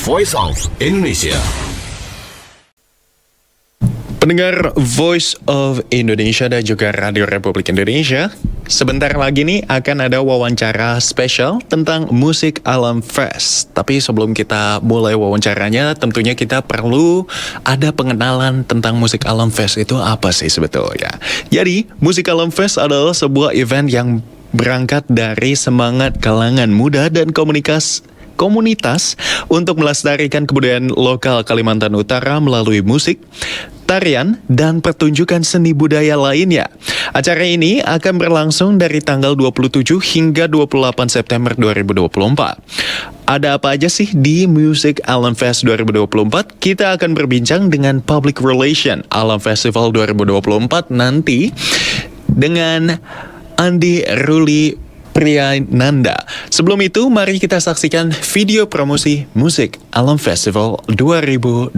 Voice of Indonesia. Pendengar Voice of Indonesia dan juga Radio Republik Indonesia, sebentar lagi nih akan ada wawancara spesial tentang musik Alam Fest. Tapi sebelum kita mulai wawancaranya, tentunya kita perlu ada pengenalan tentang musik Alam Fest itu apa sih sebetulnya. Jadi, musik Alam Fest adalah sebuah event yang berangkat dari semangat kalangan muda dan komunitas untuk melestarikan kebudayaan lokal Kalimantan Utara melalui musik, tarian, dan pertunjukan seni budaya lainnya. Acara ini akan berlangsung dari tanggal 27 hingga 28 September 2024. Ada apa aja sih di Music Alam Fest 2024? Kita akan berbincang dengan Public Relation Alam Festival 2024 nanti dengan Andi Ruli Priyananda. Sebelum itu, mari kita saksikan video promosi Musik Alam Festival 2024.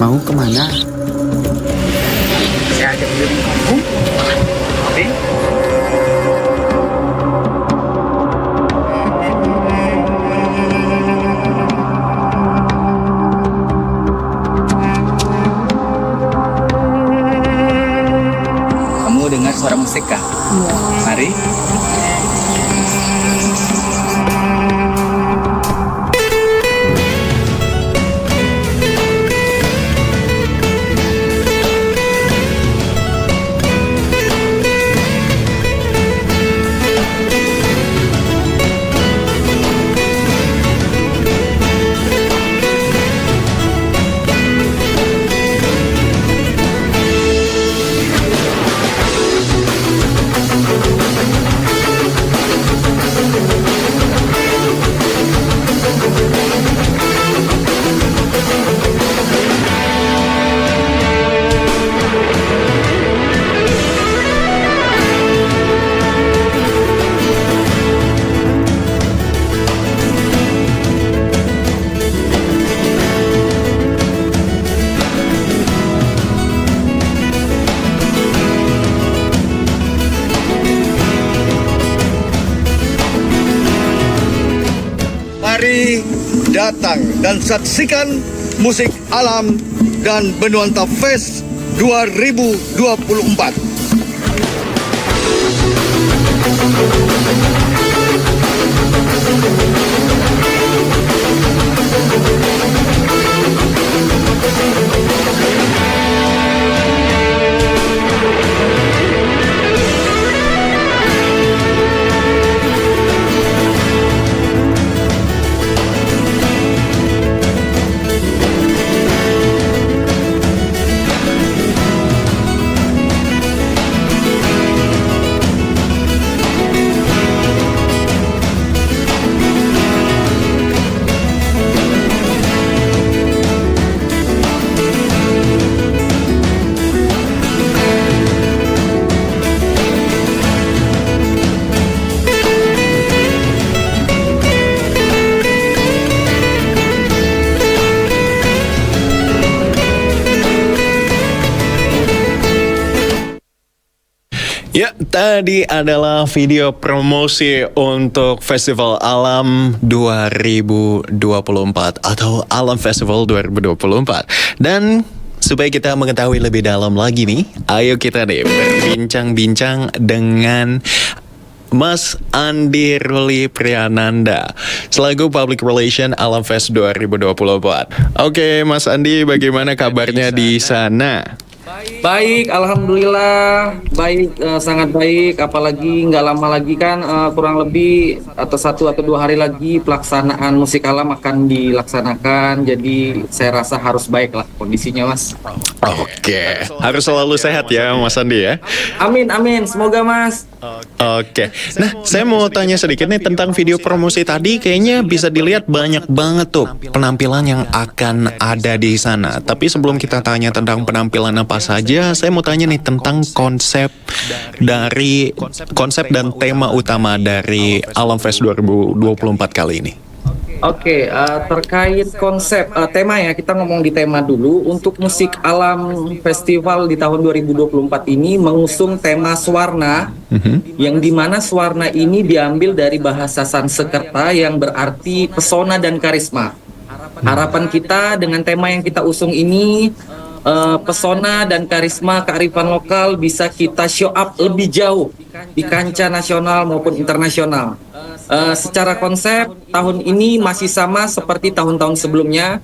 Mau kemana? Saya ajak dulu kamu. Oke. Kamu dengar suara musik kah? Iya. Mari. Mari datang dan saksikan musik alam dan Benuanta Fest 2024. Ya, tadi adalah video promosi untuk Festival Alam 2024 atau Alam Festival 2024. Dan supaya kita mengetahui lebih dalam lagi nih, ayo kita deh berbincang-bincang dengan Mas Andi Ruli Priyananda selaku Public Relation Alam Fest 2024. Oke, Mas Andi, bagaimana kabarnya di sana? Baik, alhamdulillah baik, sangat baik. Apalagi nggak lama lagi kan, kurang lebih atau 1 atau 2 hari lagi pelaksanaan musik alam akan dilaksanakan. Jadi saya rasa harus baik lah kondisinya, Mas. Oke, harus selalu sehat ya, Mas Andi ya. Amin, amin. Semoga, Mas. Oke, nah saya mau tanya sedikit nih tentang video promosi tadi. Kayaknya bisa dilihat banyak banget tuh penampilan yang akan ada di sana. Tapi sebelum kita tanya tentang penampilan apa saja, saya mau tanya nih tentang konsep dan tema utama dari Alam Fest 2024 kali ini. Oke, terkait konsep tema ya, kita ngomong di tema dulu. Untuk musik alam festival di tahun 2024 ini mengusung tema Swarna, yang dimana Swarna ini diambil dari bahasa Sanskerta yang berarti pesona dan karisma. Harapan kita dengan tema yang kita usung ini, pesona dan karisma kearifan lokal bisa kita show up lebih jauh di kancah nasional maupun internasional. Secara konsep tahun ini masih sama seperti tahun-tahun sebelumnya.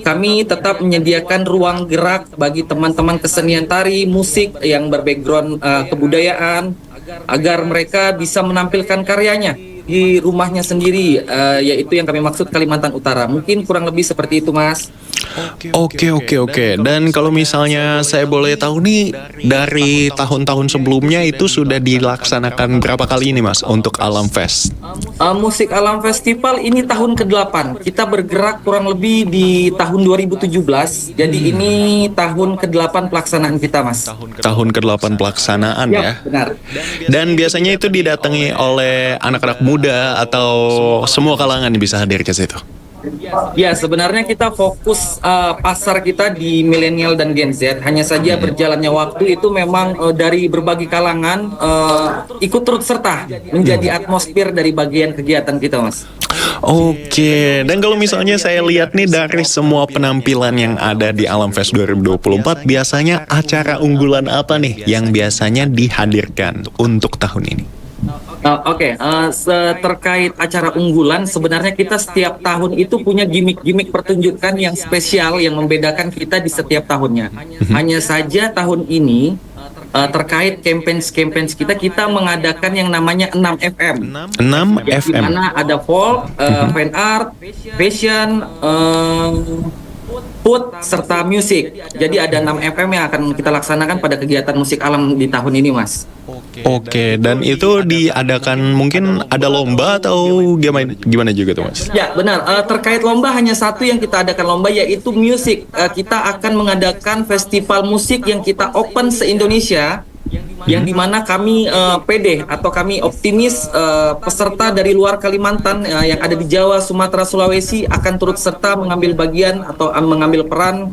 Kami tetap menyediakan ruang gerak bagi teman-teman kesenian tari, musik yang berbackground kebudayaan agar mereka bisa menampilkan karyanya di rumahnya sendiri, yaitu yang kami maksud Kalimantan Utara. Mungkin kurang lebih seperti itu, Mas. Oke. Dan kalau misalnya saya boleh tahu nih, dari tahun-tahun sebelumnya itu sudah dilaksanakan berapa kali ini, Mas, untuk Alam Fest? Musik Alam Festival ini tahun ke-8. Kita bergerak kurang lebih di tahun 2017. Jadi ini tahun ke-8 pelaksanaan kita, Mas. Tahun ke-8 pelaksanaan ya. Benar. Dan biasanya itu didatangi oleh anak-anak muda atau semua kalangan bisa hadir ke situ? Ya, sebenarnya kita fokus pasar kita di milenial dan Gen Z. Hanya saja berjalannya waktu itu memang dari berbagai kalangan ikut turut serta menjadi atmosfer dari bagian kegiatan kita, Mas. Oke, dan kalau misalnya saya lihat nih dari semua penampilan yang ada di Alam Fest 2024, biasanya acara unggulan apa nih yang biasanya dihadirkan untuk tahun ini? Terkait acara unggulan, sebenarnya kita setiap tahun itu punya gimmick-gimmick pertunjukan yang spesial yang membedakan kita di setiap tahunnya. Hanya saja tahun ini terkait campaign kita mengadakan yang namanya 6FM. 6FM. Di mana ada folk, fan art, fashion, food serta musik. Jadi ada 6FM yang akan kita laksanakan pada kegiatan musik alam di tahun ini, Mas. Oke, dan itu diadakan mungkin ada lomba atau gimana juga tuh, Mas? Ya, benar. Terkait lomba hanya satu yang kita adakan lomba, yaitu musik. Kita akan mengadakan festival musik yang kita open se-Indonesia, yang dimana kami pede atau kami optimis peserta dari luar Kalimantan yang ada di Jawa, Sumatera, Sulawesi akan turut serta mengambil bagian atau mengambil peran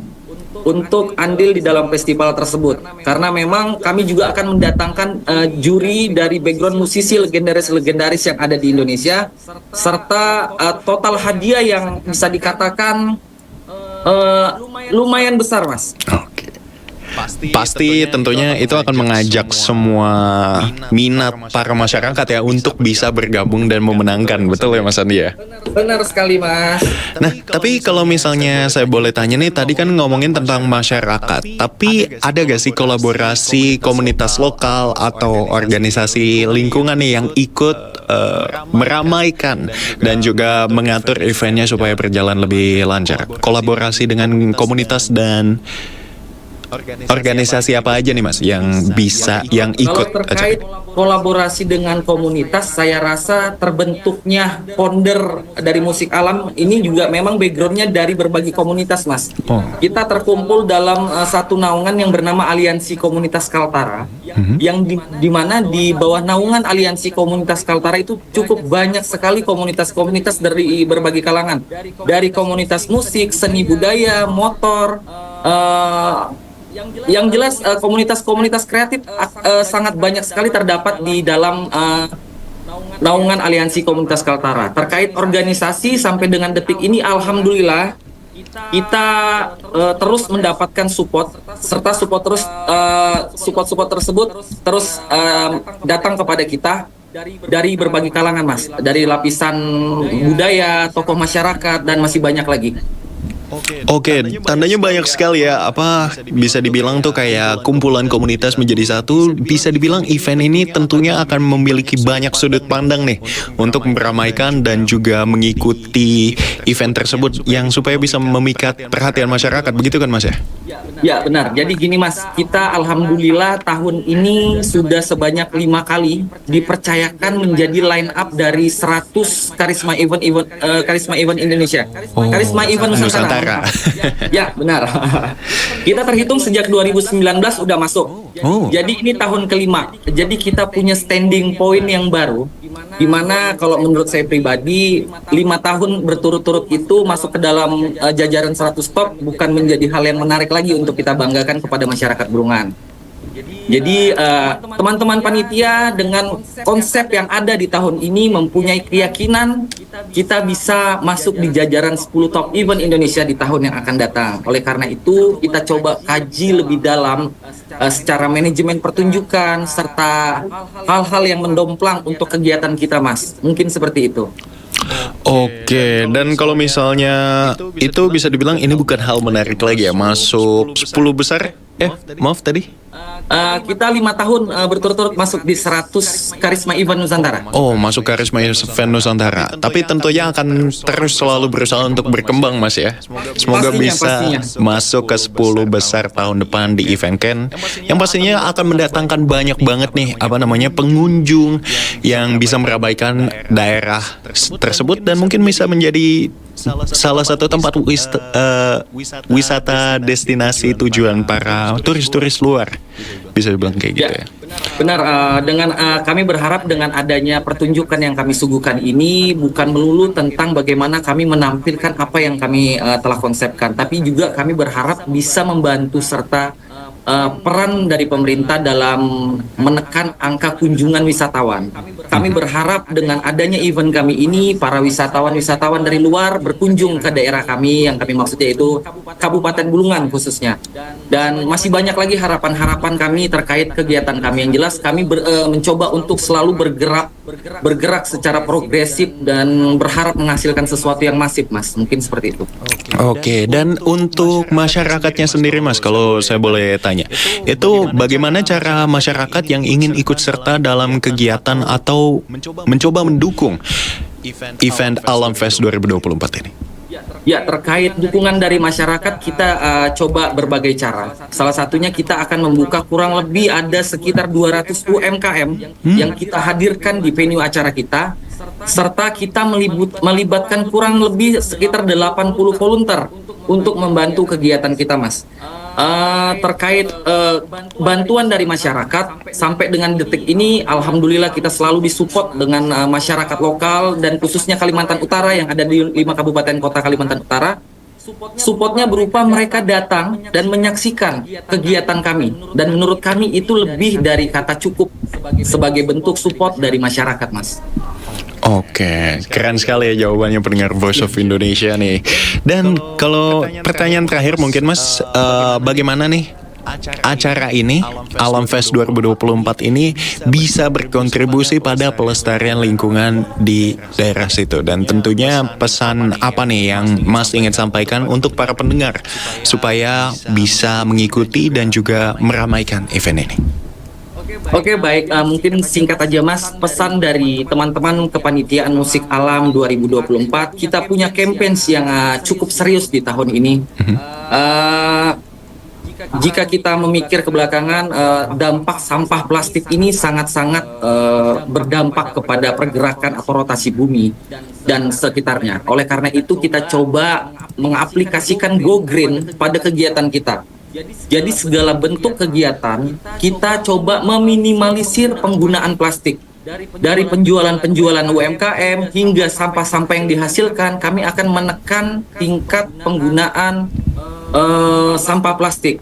untuk andil di dalam festival tersebut. Karena memang kami juga akan mendatangkan juri dari background musisi legendaris yang ada di Indonesia, serta total hadiah yang bisa dikatakan lumayan besar, Mas. Pasti tentunya itu akan mengajak semua minat para masyarakat ya untuk bisa bergabung dan memenangkan, betul ya Mas Andi ya? Benar sekali, Mas. Nah, tapi kalau misalnya saya boleh tanya nih, tadi kan ngomongin tentang masyarakat, tapi ada gak sih kolaborasi komunitas lokal atau organisasi lingkungan nih yang ikut meramaikan dan juga mengatur eventnya supaya berjalan lebih lancar? Kolaborasi dengan komunitas dan organisasi apa aja nih Mas yang bisa, yang ikut? Kalau terkait kolaborasi dengan komunitas, saya rasa terbentuknya founder dari musik alam ini juga memang backgroundnya dari berbagai komunitas, Mas. Kita terkumpul dalam satu naungan yang bernama Aliansi Komunitas Kaltara, yang dimana di bawah naungan Aliansi Komunitas Kaltara itu cukup banyak sekali komunitas-komunitas dari berbagai kalangan, dari komunitas musik, seni budaya, motor, Yang jelas komunitas-komunitas kreatif sangat banyak sekali terdapat di dalam naungan Aliansi Komunitas Kaltara. Terkait organisasi sampai dengan detik ini, alhamdulillah kita terus mendapatkan support serta support tersebut terus datang kepada kita dari berbagai kalangan, Mas, dari lapisan budaya, tokoh masyarakat, dan masih banyak lagi. Oke, tandanya banyak sekali ya. Apa bisa dibilang tuh kayak kumpulan komunitas menjadi satu. Bisa dibilang event ini tentunya akan memiliki banyak sudut pandang nih untuk meramaikan dan juga mengikuti event tersebut yang supaya bisa memikat perhatian masyarakat. Begitu kan, Mas ya? Ya, benar. Jadi gini, Mas, kita alhamdulillah tahun ini sudah sebanyak 5 kali dipercayakan menjadi line up dari 100 Karisma Event Indonesia. Karisma Event Nusantara. Ya, benar. Kita terhitung sejak 2019 udah masuk. Jadi ini tahun kelima. Jadi kita punya standing point yang baru, di mana kalau menurut saya pribadi 5 tahun berturut-turut itu masuk ke dalam jajaran 100 top bukan menjadi hal yang menarik lagi untuk kita banggakan kepada masyarakat Brungan. Jadi teman-teman panitia dengan konsep yang ada di tahun ini mempunyai keyakinan kita bisa masuk di jajaran 10 top event Indonesia di tahun yang akan datang. Oleh karena itu kita coba kaji lebih dalam secara manajemen pertunjukan serta hal-hal yang mendomplang untuk kegiatan kita, Mas. Mungkin seperti itu. Oke, dan kalau misalnya itu bisa dibilang ini bukan hal menarik lagi ya, masuk 10 besar? Maaf tadi? Kita 5 tahun berturut-turut masuk di 100 Karisma Event Nusantara. Oh, masuk Karisma Event Nusantara. Tapi tentunya akan terus selalu berusaha untuk berkembang, Mas ya. Semoga Pastinya. bisa masuk ke 10 besar tahun depan di event Ken. Yang pastinya akan mendatangkan banyak banget nih, pengunjung yang bisa merabaikan daerah tersebut dan mungkin bisa menjadi salah satu tempat wisata destinasi tujuan para turis-turis luar. Bisa dibilang kayak gitu ya. Benar, kami berharap dengan adanya pertunjukan yang kami suguhkan ini bukan melulu tentang bagaimana kami menampilkan apa yang kami telah konsepkan, tapi juga kami berharap bisa membantu serta peran dari pemerintah dalam menekan angka kunjungan wisatawan. Kami berharap dengan adanya event kami ini, para wisatawan dari luar berkunjung ke daerah kami, yang kami maksud yaitu Kabupaten Bulungan khususnya. Dan masih banyak lagi harapan-harapan kami terkait kegiatan kami. Yang jelas kami mencoba untuk selalu bergerak secara progresif dan berharap menghasilkan sesuatu yang masif, Mas. Mungkin seperti itu. Oke, dan untuk masyarakatnya sendiri, Mas, kalau saya boleh tanya, itu bagaimana cara masyarakat yang ingin ikut serta dalam kegiatan atau mencoba mendukung event Alam Fest 2024 ini? Ya, terkait dukungan dari masyarakat kita coba berbagai cara. Salah satunya kita akan membuka kurang lebih ada sekitar 200 UMKM yang kita hadirkan di venue acara kita, serta kita melibatkan kurang lebih sekitar 80 volunteer untuk membantu kegiatan kita, Mas. Terkait bantuan dari masyarakat sampai dengan detik ini, alhamdulillah kita selalu disupport dengan masyarakat lokal dan khususnya Kalimantan Utara yang ada di 5 kabupaten kota Kalimantan Utara. Supportnya berupa mereka datang dan menyaksikan kegiatan kami, dan menurut kami itu lebih dari kata cukup sebagai bentuk support dari masyarakat, Mas. Oke, keren sekali ya jawabannya pendengar Voice of Indonesia nih. Dan kalau pertanyaan terakhir mungkin, Mas, bagaimana nih acara ini, Alam Fest 2024 ini bisa berkontribusi pada pelestarian lingkungan di daerah situ? Dan tentunya pesan apa nih yang Mas ingin sampaikan untuk para pendengar supaya bisa mengikuti dan juga meramaikan event ini? Oke, baik. Mungkin singkat aja, Mas. Pesan dari teman-teman kepanitiaan musik alam 2024, kita punya campaign yang cukup serius di tahun ini. Jika kita memikir ke belakangan, dampak sampah plastik ini sangat-sangat berdampak kepada pergerakan atau rotasi bumi dan sekitarnya. Oleh karena itu, kita coba mengaplikasikan Go Green pada kegiatan kita. Jadi segala bentuk kegiatan kita coba meminimalisir penggunaan plastik. Dari penjualan UMKM hingga sampah-sampah yang dihasilkan, kami akan menekan tingkat penggunaan sampah plastik.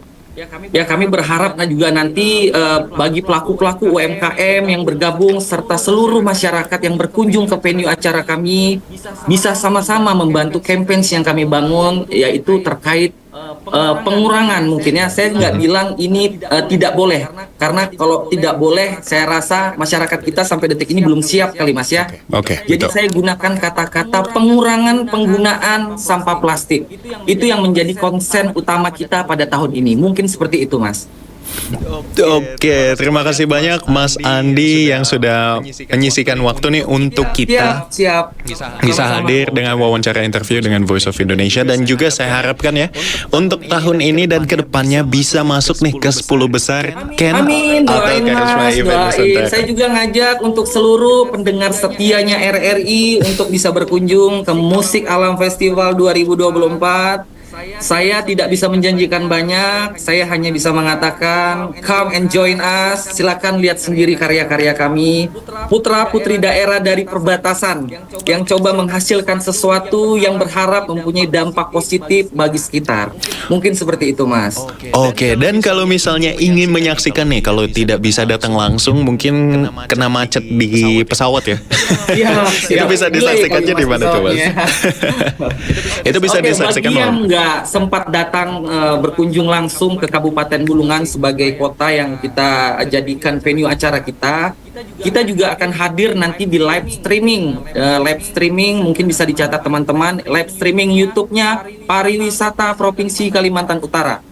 Ya kami berharap juga nanti bagi pelaku-pelaku UMKM yang bergabung serta seluruh masyarakat yang berkunjung ke venue acara kami bisa sama-sama membantu campaign yang kami bangun, yaitu terkait pengurangan. Mungkin ya saya nggak bilang ini tidak boleh, karena kalau tidak boleh saya rasa masyarakat kita sampai detik ini belum siap kali Mas ya. Oke, Jadi betul. saya gunakan kata-kata pengurangan penggunaan sampah plastik. Itu yang menjadi konsen utama kita pada tahun ini. Mungkin seperti itu Mas. Oke, terima kasih banyak Mas Andi yang sudah menyisikan waktu nih untuk kita Siap. bisa hadir dengan wawancara interview dengan Voice of Indonesia, dan juga saya harapkan ya untuk tahun ini dan kedepannya bisa masuk nih ke 10 besar Ken Amin, atau doain Karisma Mas, Event doain. Nusantara. Saya juga ngajak untuk seluruh pendengar setianya RRI untuk bisa berkunjung ke Musik Alam Festival 2024. Saya tidak bisa menjanjikan banyak, saya hanya bisa mengatakan come and join us. Silakan lihat sendiri karya-karya kami, putra-putri daerah dari perbatasan yang coba menghasilkan sesuatu yang berharap mempunyai dampak positif bagi sekitar. Mungkin seperti itu Mas. Oke, dan kalau misalnya ingin menyaksikan nih, kalau tidak bisa datang langsung, mungkin kena macet di pesawat ya. Iya, Itu bisa disaksikannya di mana tuh Mas? Itu bisa Oke, disaksikan bagi yang Mas. nggak sempat datang berkunjung langsung ke Kabupaten Bulungan sebagai kota yang kita jadikan venue acara kita juga akan hadir nanti di live streaming. Live streaming mungkin bisa dicatat teman-teman, live streaming YouTube-nya Pariwisata Provinsi Kalimantan Utara.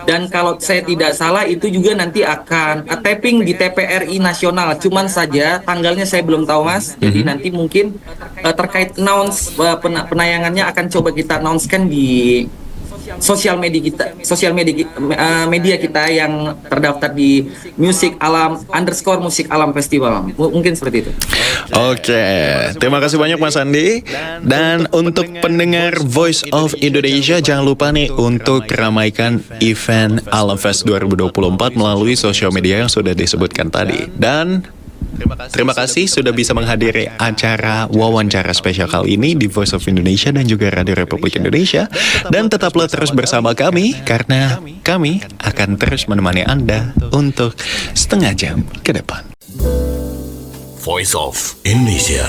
Dan kalau saya tidak salah itu juga nanti akan tapping di TPRI Nasional. Cuman saja tanggalnya saya belum tahu Mas. Jadi nanti mungkin terkait announce penayangannya akan coba kita announcekan di sosial media kita yang terdaftar di Musik Alam Festival. Mungkin seperti itu. Oke, terima kasih banyak Mas Andi. Dan untuk pendengar Voice of Indonesia, jangan lupa nih untuk ramaikan event Alam Fest 2024 melalui sosial media yang sudah disebutkan tadi. Dan terima kasih sudah bisa menghadiri acara wawancara spesial kali ini di Voice of Indonesia dan juga Radio Republik Indonesia. Dan tetaplah terus bersama kami, karena kami akan terus menemani Anda untuk setengah jam ke depan. Voice of Indonesia.